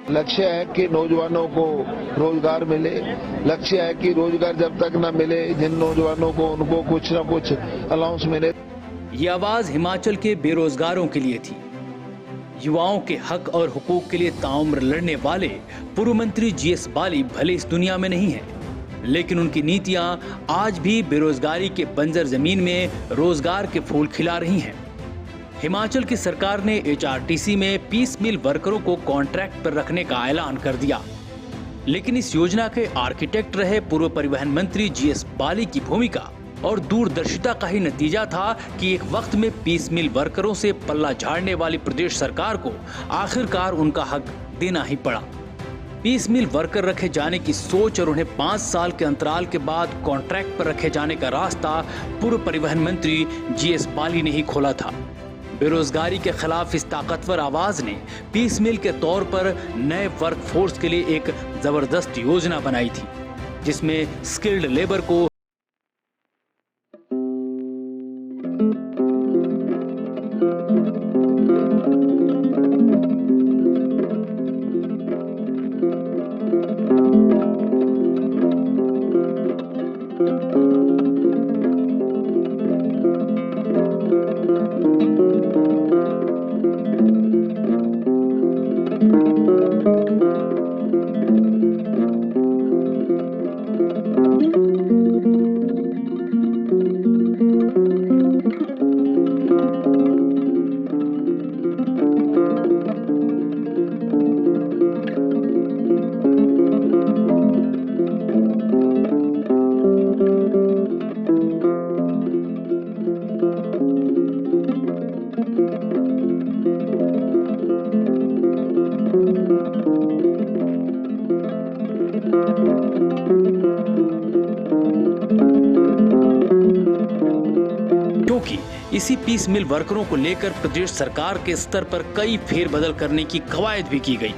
लक्ष्य है कि नौजवानों को रोजगार मिले। लक्ष्य है कि रोजगार जब तक न मिले, जिन नौजवानों को उनको कुछ न कुछ अलाउंस मिले। ये आवाज हिमाचल के बेरोजगारों के लिए थी। युवाओं के हक और हुकूक के लिए ताउम्र लड़ने वाले पूर्व मंत्री जीएस बाली भले इस दुनिया में नहीं है, लेकिन उनकी नीतियां आज भी बेरोजगारी के बंजर जमीन में रोजगार के फूल खिला रही हैं। हिमाचल की सरकार ने एचआरटीसी में पीस मिल वर्करों को कॉन्ट्रैक्ट पर रखने का ऐलान कर दिया, लेकिन इस योजना के आर्किटेक्ट रहे पूर्व परिवहन मंत्री जीएस बाली की भूमिका और दूरदर्शिता का ही नतीजा था कि एक वक्त में पीस मिल वर्करों से पल्ला झाड़ने वाली प्रदेश सरकार को आखिरकार उनका हक देना ही पड़ा। पीस मिल वर्कर रखे जाने की सोच और उन्हें 5 साल के अंतराल के बाद कॉन्ट्रैक्ट पर रखे जाने का रास्ता पूर्व परिवहन मंत्री जीएस बाली ने ही खोला था। बेरोजगारी के खिलाफ इस ताकतवर आवाज ने पीस मिल के तौर पर नए वर्क फोर्स के लिए एक जबरदस्त योजना बनाई थी, जिसमें स्किल्ड लेबर को क्योंकि इसी पीस मिल वर्करों को लेकर प्रदेश सरकार के स्तर पर कई फेरबदल करने की कवायद भी की गई।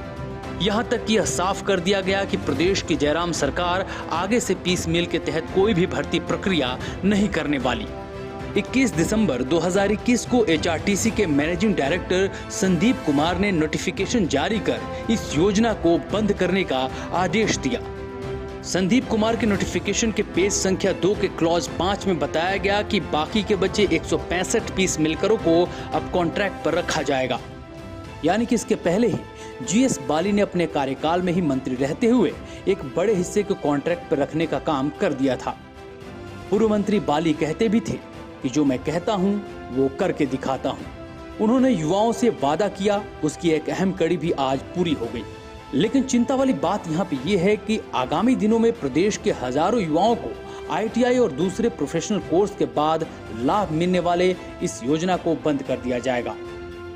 यहां तक कि यह साफ कर दिया गया कि प्रदेश की जयराम सरकार आगे से पीस मिल के तहत कोई भी भर्ती प्रक्रिया नहीं करने वाली। 21 दिसंबर 2021 को एचआरटीसी के मैनेजिंग डायरेक्टर संदीप कुमार ने नोटिफिकेशन जारी कर इस योजना को बंद करने का आदेश दिया। संदीप कुमार के नोटिफिकेशन के पेज संख्या 2 के क्लॉज 5 में बताया गया कि बाकी के बचे 165 पीस मिलकरों को अब कॉन्ट्रैक्ट पर रखा जाएगा। यानी कि इसके पहले ही जीएस बाली ने अपने कार्यकाल में ही मंत्री रहते हुए एक बड़े हिस्से को कॉन्ट्रैक्ट पर रखने का काम कर दिया था। पूर्व मंत्री बाली कहते भी थे कि जो मैं कहता हूं वो करके दिखाता हूं। उन्होंने युवाओं से वादा किया, उसकी एक अहम कड़ी भी आज पूरी हो गई। लेकिन चिंता वाली बात यहाँ पे ये है कि आगामी दिनों में प्रदेश के हजारों युवाओं को आईटीआई और दूसरे प्रोफेशनल कोर्स के बाद लाभ मिलने वाले इस योजना को बंद कर दिया जाएगा।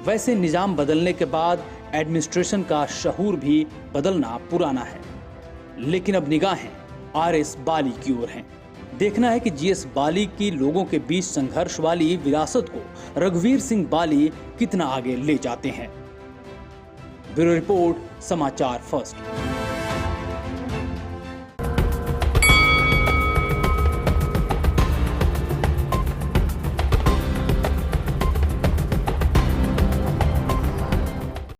वैसे निजाम बदलने के बाद एडमिनिस्ट्रेशन का शहूर भी बदलना पुराना है, लेकिन अब निगाहें आरएस बाली की ओर हैं। देखना है कि जीएस बाली की लोगों के बीच संघर्ष वाली विरासत को रघुवीर सिंह बाली कितना आगे ले जाते हैं। ब्यूरो रिपोर्ट, समाचार फर्स्ट।